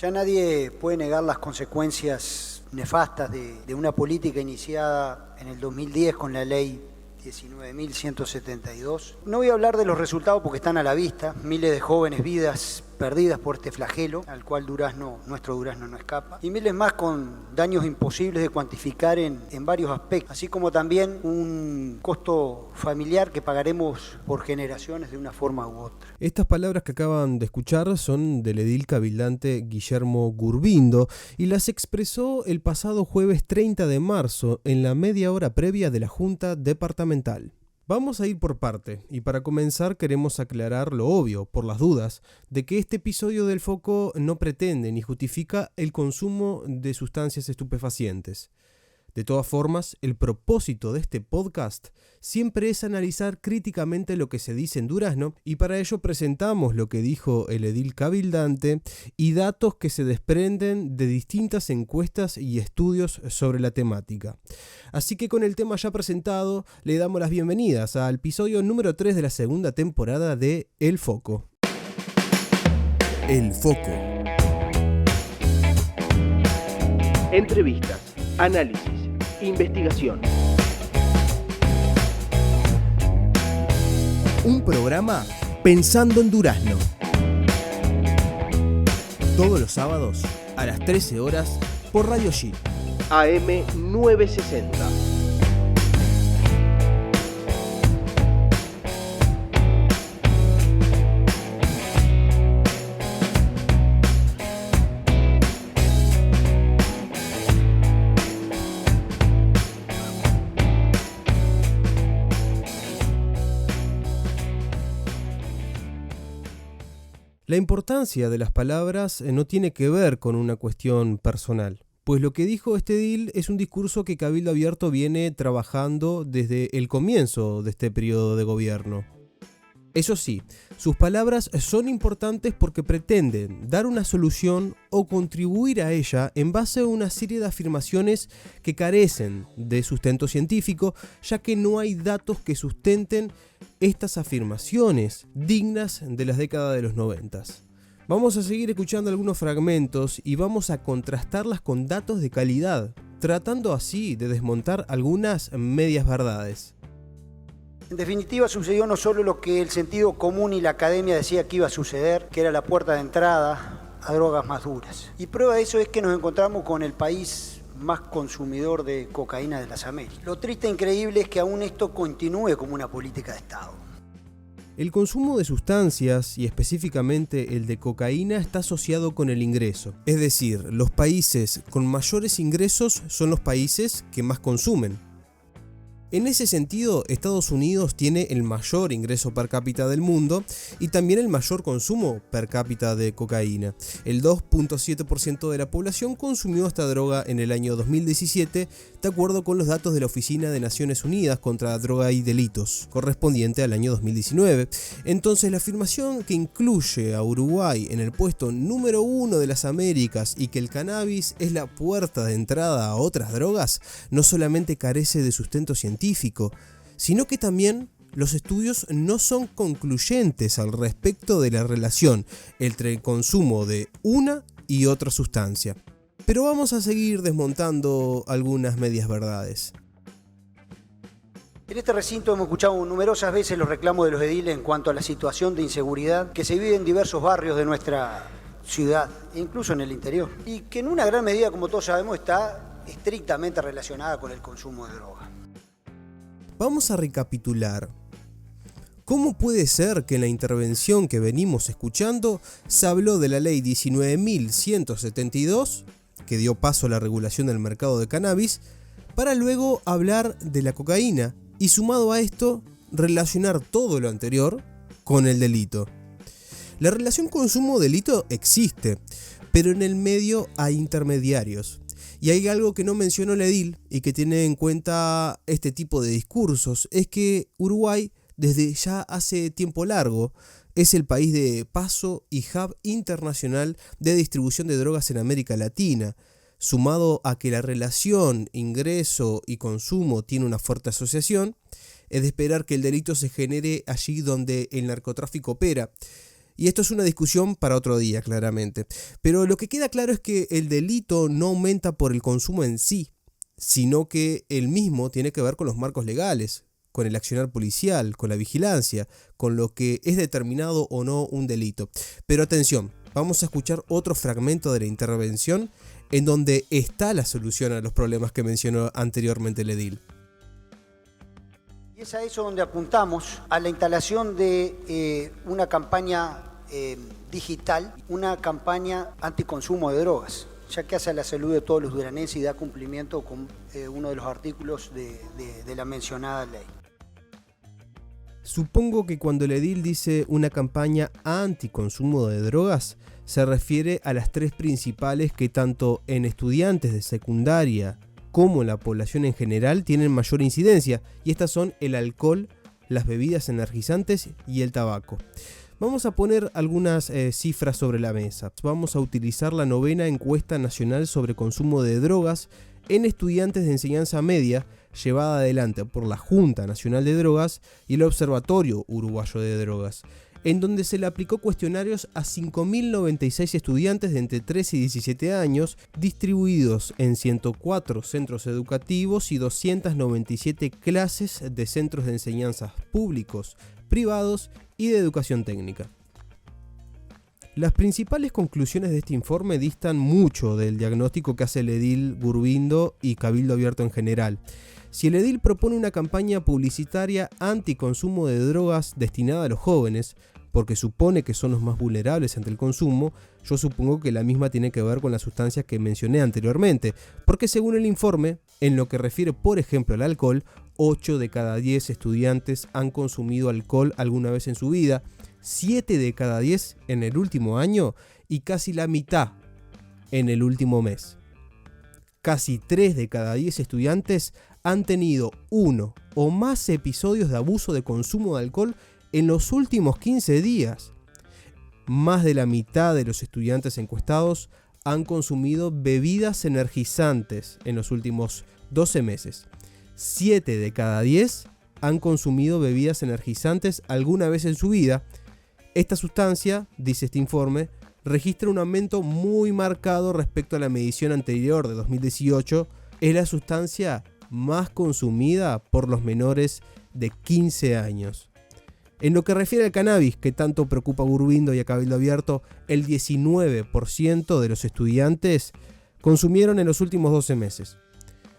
Ya nadie puede negar las consecuencias nefastas de una política iniciada en el 2010 con la ley 19.172. No voy a hablar de los resultados porque están a la vista. Miles de jóvenes, vidas perdidas por este flagelo, al cual nuestro Durazno no escapa. Y miles más con daños imposibles de cuantificar en varios aspectos. Así como también un costo familiar que pagaremos por generaciones de una forma u otra. Estas palabras que acaban de escuchar son del edil cabildante Guillermo Gurbindo y las expresó el pasado jueves 30 de marzo en la media hora previa de la Junta Departamental. Vamos a ir por parte, y para comenzar queremos aclarar lo obvio, por las dudas, de que este episodio del Foco no pretende ni justifica el consumo de sustancias estupefacientes. De todas formas, el propósito de este podcast siempre es analizar críticamente lo que se dice en Durazno, y para ello presentamos lo que dijo el edil cabildante y datos que se desprenden de distintas encuestas y estudios sobre la temática. Así que con el tema ya presentado, le damos las bienvenidas al episodio número 3 de la segunda temporada de El Foco. El Foco. Entrevistas, análisis, investigación. Un programa pensando en Durazno. Todos los sábados a las 13 horas por Radio G. AM 960. La importancia de las palabras no tiene que ver con una cuestión personal, pues lo que dijo este edil es un discurso que Cabildo Abierto viene trabajando desde el comienzo de este periodo de gobierno. Eso sí, sus palabras son importantes porque pretenden dar una solución o contribuir a ella en base a una serie de afirmaciones que carecen de sustento científico, ya que no hay datos que sustenten estas afirmaciones dignas de las décadas de los 90. Vamos a seguir escuchando algunos fragmentos y vamos a contrastarlas con datos de calidad, tratando así de desmontar algunas medias verdades. En definitiva, sucedió no solo lo que el sentido común y la academia decía que iba a suceder, que era la puerta de entrada a drogas más duras. Y prueba de eso es que nos encontramos con el país más consumidor de cocaína de las Américas. Lo triste e increíble es que aún esto continúe como una política de Estado. El consumo de sustancias, y específicamente el de cocaína, está asociado con el ingreso. Es decir, los países con mayores ingresos son los países que más consumen. En ese sentido, Estados Unidos tiene el mayor ingreso per cápita del mundo y también el mayor consumo per cápita de cocaína. El 2.7% de la población consumió esta droga en el año 2017, de acuerdo con los datos de la Oficina de Naciones Unidas contra la Droga y Delitos, correspondiente al año 2019. Entonces, la afirmación que incluye a Uruguay en el puesto número 1 de las Américas y que el cannabis es la puerta de entrada a otras drogas, no solamente carece de sustento científico, sino que también los estudios no son concluyentes al respecto de la relación entre el consumo de una y otra sustancia. Pero vamos a seguir desmontando algunas medias verdades. En este recinto hemos escuchado numerosas veces los reclamos de los ediles en cuanto a la situación de inseguridad que se vive en diversos barrios de nuestra ciudad, incluso en el interior, y que en una gran medida, como todos sabemos, está estrictamente relacionada con el consumo de droga. Vamos a recapitular. ¿Cómo puede ser que en la intervención que venimos escuchando se habló de la ley 19.172, que dio paso a la regulación del mercado de cannabis, para luego hablar de la cocaína y, sumado a esto, relacionar todo lo anterior con el delito? La relación consumo-delito existe, pero en el medio hay intermediarios. Y hay algo que no mencionó el edil y que tiene en cuenta este tipo de discursos, es que Uruguay, desde ya hace tiempo largo, es el país de paso y hub internacional de distribución de drogas en América Latina, sumado a que la relación ingreso y consumo tiene una fuerte asociación. Es de esperar que el delito se genere allí donde el narcotráfico opera. Y esto es una discusión para otro día, claramente. Pero lo que queda claro es que el delito no aumenta por el consumo en sí, sino que el mismo tiene que ver con los marcos legales, con el accionar policial, con la vigilancia, con lo que es determinado o no un delito. Pero atención, vamos a escuchar otro fragmento de la intervención en donde está la solución a los problemas que mencionó anteriormente el edil. Y es a eso donde apuntamos, a la instalación de una campaña digital, una campaña anticonsumo de drogas, ya que hace a la salud de todos los duranenses y da cumplimiento con uno de los artículos de la mencionada ley. Supongo que cuando el edil dice una campaña anticonsumo de drogas, se refiere a las tres principales que tanto en estudiantes de secundaria como en la población en general tienen mayor incidencia, y estas son el alcohol, las bebidas energizantes y el tabaco. Vamos a poner algunas cifras sobre la mesa. Vamos a utilizar la 9ª encuesta nacional sobre consumo de drogas en estudiantes de enseñanza media, llevada adelante por la Junta Nacional de Drogas y el Observatorio Uruguayo de Drogas, en donde se le aplicó cuestionarios a 5.096 estudiantes de entre 13 y 17 años, distribuidos en 104 centros educativos y 297 clases de centros de enseñanza públicos, privados y de educación técnica. Las principales conclusiones de este informe distan mucho del diagnóstico que hace el edil Gurbindo y Cabildo Abierto en general. Si el edil propone una campaña publicitaria anticonsumo de drogas destinada a los jóvenes, porque supone que son los más vulnerables ante el consumo, yo supongo que la misma tiene que ver con las sustancias que mencioné anteriormente, porque según el informe, en lo que refiere por ejemplo al alcohol, 8 de cada 10 estudiantes han consumido alcohol alguna vez en su vida, 7 de cada 10 en el último año y casi la mitad en el último mes. Casi 3 de cada 10 estudiantes han tenido uno o más episodios de abuso de consumo de alcohol en los últimos 15 días. Más de la mitad de los estudiantes encuestados han consumido bebidas energizantes en los últimos 12 meses. 7 de cada 10 han consumido bebidas energizantes alguna vez en su vida. Esta sustancia, dice este informe, registra un aumento muy marcado respecto a la medición anterior de 2018. Es la sustancia más consumida por los menores de 15 años. En lo que refiere al cannabis, que tanto preocupa a Gurbindo y a Cabildo Abierto, el 19% de los estudiantes consumieron en los últimos 12 meses,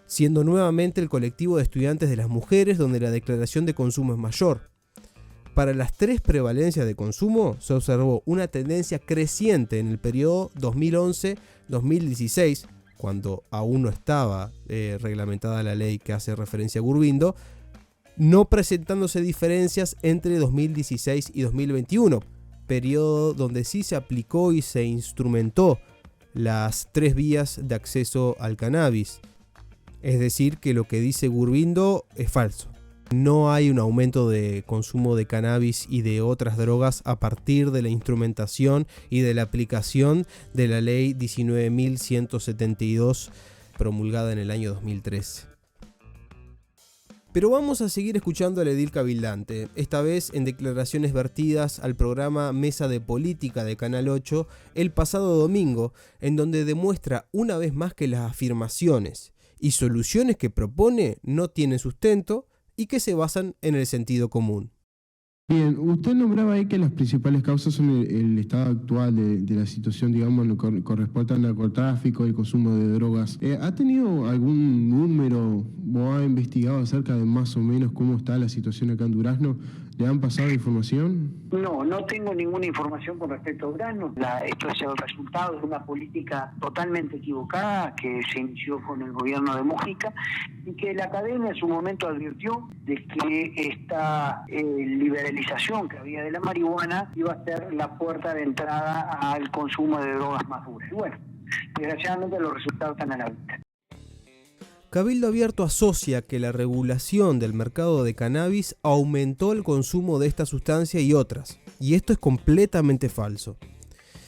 siendo nuevamente el colectivo de estudiantes de las mujeres donde la declaración de consumo es mayor. Para las tres prevalencias de consumo se observó una tendencia creciente en el periodo 2011-2016, cuando aún no estaba reglamentada la ley que hace referencia a Gurbindo, no presentándose diferencias entre 2016 y 2021, periodo donde sí se aplicó y se instrumentó las tres vías de acceso al cannabis. Es decir, que lo que dice Gurbindo es falso. No hay un aumento de consumo de cannabis y de otras drogas a partir de la instrumentación y de la aplicación de la ley 19.172 promulgada en el año 2013. Pero vamos a seguir escuchando al edil cabildante, esta vez en declaraciones vertidas al programa Mesa de Política de Canal 8 el pasado domingo, en donde demuestra una vez más que las afirmaciones y soluciones que propone no tienen sustento y que se basan en el sentido común. Bien, usted nombraba ahí que las principales causas son el estado actual de la situación, digamos, en lo que corresponde al narcotráfico y consumo de drogas. ¿Ha tenido algún número o ha investigado acerca de más o menos cómo está la situación acá en Durazno? ¿Le han pasado información? No tengo ninguna información con respecto a Durazno. Esto es el resultado de una política totalmente equivocada que se inició con el gobierno de Mujica y que la academia en su momento advirtió de que esta liberalización que había de la marihuana iba a ser la puerta de entrada al consumo de drogas más duras. Y bueno, desgraciadamente los resultados están a la vista. Cabildo Abierto asocia que la regulación del mercado de cannabis aumentó el consumo de esta sustancia y otras, y esto es completamente falso.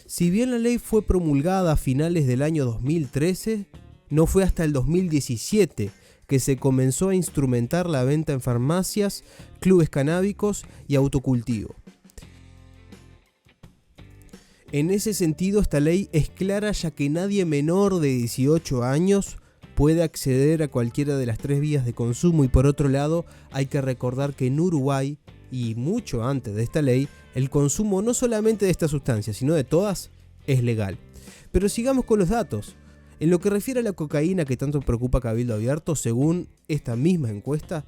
Si bien la ley fue promulgada a finales del año 2013, no fue hasta el 2017 que se comenzó a instrumentar la venta en farmacias, clubes canábicos y autocultivo. En ese sentido, esta ley es clara, ya que nadie menor de 18 años puede acceder a cualquiera de las 3 vías de consumo, y por otro lado hay que recordar que en Uruguay, y mucho antes de esta ley, el consumo no solamente de estas sustancias, sino de todas, es legal. Pero sigamos con los datos. En lo que refiere a la cocaína que tanto preocupa a Cabildo Abierto, según esta misma encuesta,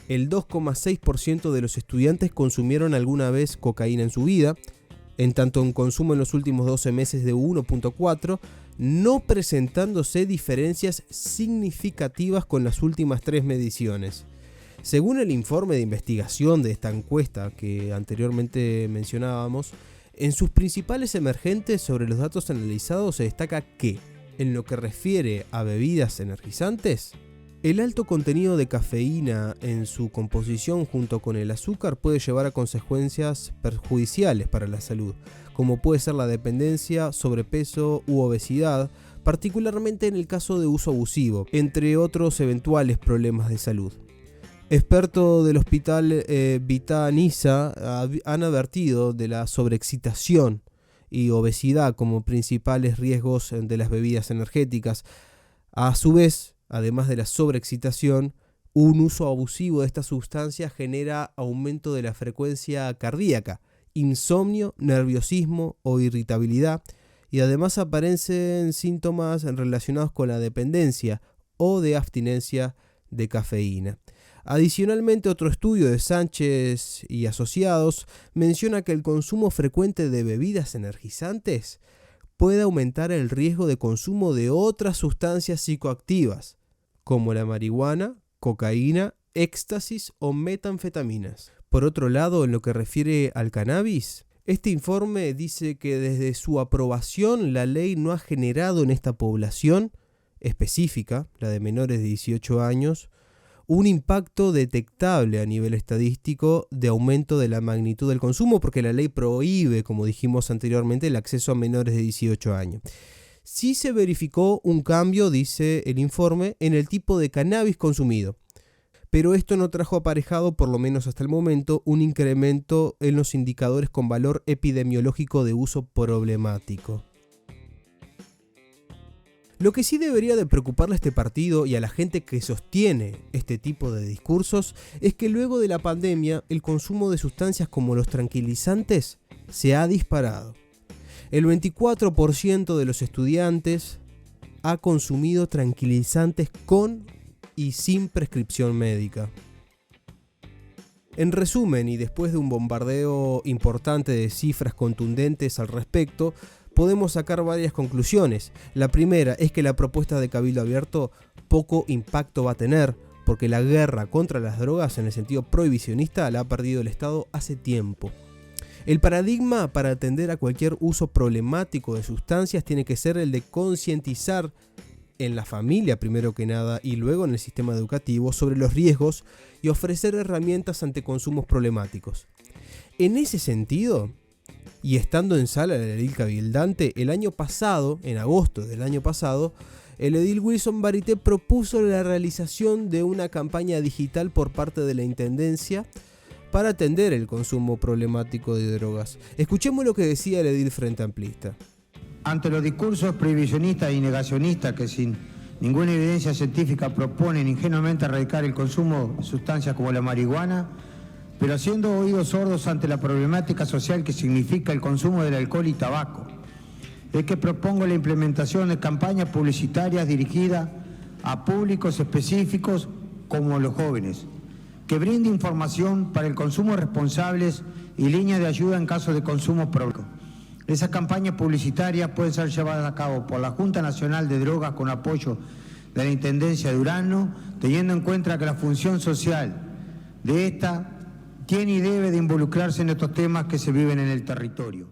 el 2,6% de los estudiantes consumieron alguna vez cocaína en su vida, en tanto en consumo en los últimos 12 meses de 1,4%, no presentándose diferencias significativas con las últimas 3 mediciones. Según el informe de investigación de esta encuesta que anteriormente mencionábamos, en sus principales emergentes sobre los datos analizados se destaca que, en lo que refiere a bebidas energizantes, el alto contenido de cafeína en su composición junto con el azúcar puede llevar a consecuencias perjudiciales para la salud, como puede ser la dependencia, sobrepeso u obesidad, particularmente en el caso de uso abusivo, entre otros eventuales problemas de salud. Expertos del hospital Vita Nisa han advertido de la sobreexcitación y obesidad como principales riesgos de las bebidas energéticas. A su vez, además de la sobreexcitación, un uso abusivo de estas sustancias genera aumento de la frecuencia cardíaca, insomnio, nerviosismo o irritabilidad, y además aparecen síntomas relacionados con la dependencia o de abstinencia de cafeína. Adicionalmente, otro estudio de Sánchez y asociados menciona que el consumo frecuente de bebidas energizantes puede aumentar el riesgo de consumo de otras sustancias psicoactivas, como la marihuana, cocaína, éxtasis o metanfetaminas. Por otro lado, en lo que refiere al cannabis, este informe dice que desde su aprobación la ley no ha generado en esta población específica, la de menores de 18 años, un impacto detectable a nivel estadístico de aumento de la magnitud del consumo, porque la ley prohíbe, como dijimos anteriormente, el acceso a menores de 18 años. Sí se verificó un cambio, dice el informe, en el tipo de cannabis consumido, pero esto no trajo aparejado, por lo menos hasta el momento, un incremento en los indicadores con valor epidemiológico de uso problemático. Lo que sí debería de preocuparle a este partido y a la gente que sostiene este tipo de discursos es que luego de la pandemia el consumo de sustancias como los tranquilizantes se ha disparado. El 24% de los estudiantes ha consumido tranquilizantes con y sin prescripción médica. En resumen, y después de un bombardeo importante de cifras contundentes al respecto, podemos sacar varias conclusiones. La primera es que la propuesta de Cabildo Abierto poco impacto va a tener, porque la guerra contra las drogas en el sentido prohibicionista la ha perdido el Estado hace tiempo. El paradigma para atender a cualquier uso problemático de sustancias tiene que ser el de concientizar en la familia primero que nada y luego en el sistema educativo sobre los riesgos y ofrecer herramientas ante consumos problemáticos. En ese sentido, y estando en sala del edil cabildante, el año pasado, en agosto del año pasado, el edil Wilson Barité propuso la realización de una campaña digital por parte de la Intendencia para atender el consumo problemático de drogas. Escuchemos lo que decía el edil Frente Amplista. Ante los discursos prohibicionistas y negacionistas que sin ninguna evidencia científica proponen ingenuamente erradicar el consumo de sustancias como la marihuana, pero haciendo oídos sordos ante la problemática social que significa el consumo del alcohol y tabaco, es que propongo la implementación de campañas publicitarias dirigidas a públicos específicos como los jóvenes, que brinde información para el consumo responsables y líneas de ayuda en caso de consumo problemático. Esas campañas publicitarias pueden ser llevadas a cabo por la Junta Nacional de Drogas con apoyo de la Intendencia de Durazno, teniendo en cuenta que la función social de esta tiene y debe de involucrarse en estos temas que se viven en el territorio.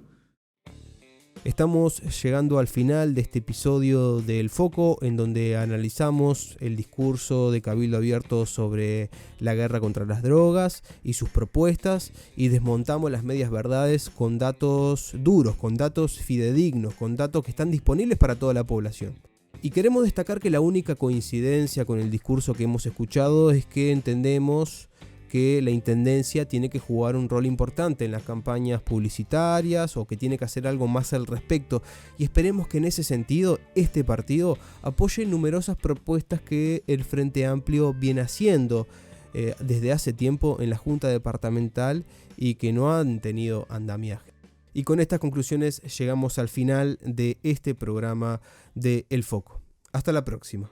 Estamos llegando al final de este episodio de El Foco, en donde analizamos el discurso de Cabildo Abierto sobre la guerra contra las drogas y sus propuestas, y desmontamos las medias verdades con datos duros, con datos fidedignos, con datos que están disponibles para toda la población. Y queremos destacar que la única coincidencia con el discurso que hemos escuchado es que entendemos que la Intendencia tiene que jugar un rol importante en las campañas publicitarias o que tiene que hacer algo más al respecto. Y esperemos que en ese sentido este partido apoye numerosas propuestas que el Frente Amplio viene haciendo desde hace tiempo en la Junta Departamental y que no han tenido andamiaje. Y con estas conclusiones llegamos al final de este programa de El Foco. Hasta la próxima.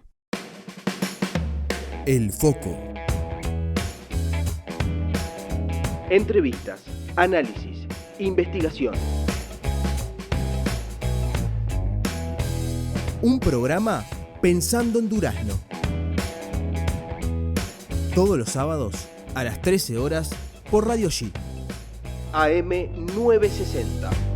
El Foco. Entrevistas, análisis, investigación. Un programa pensando en Durazno. Todos los sábados a las 13 horas por Radio G. AM 960.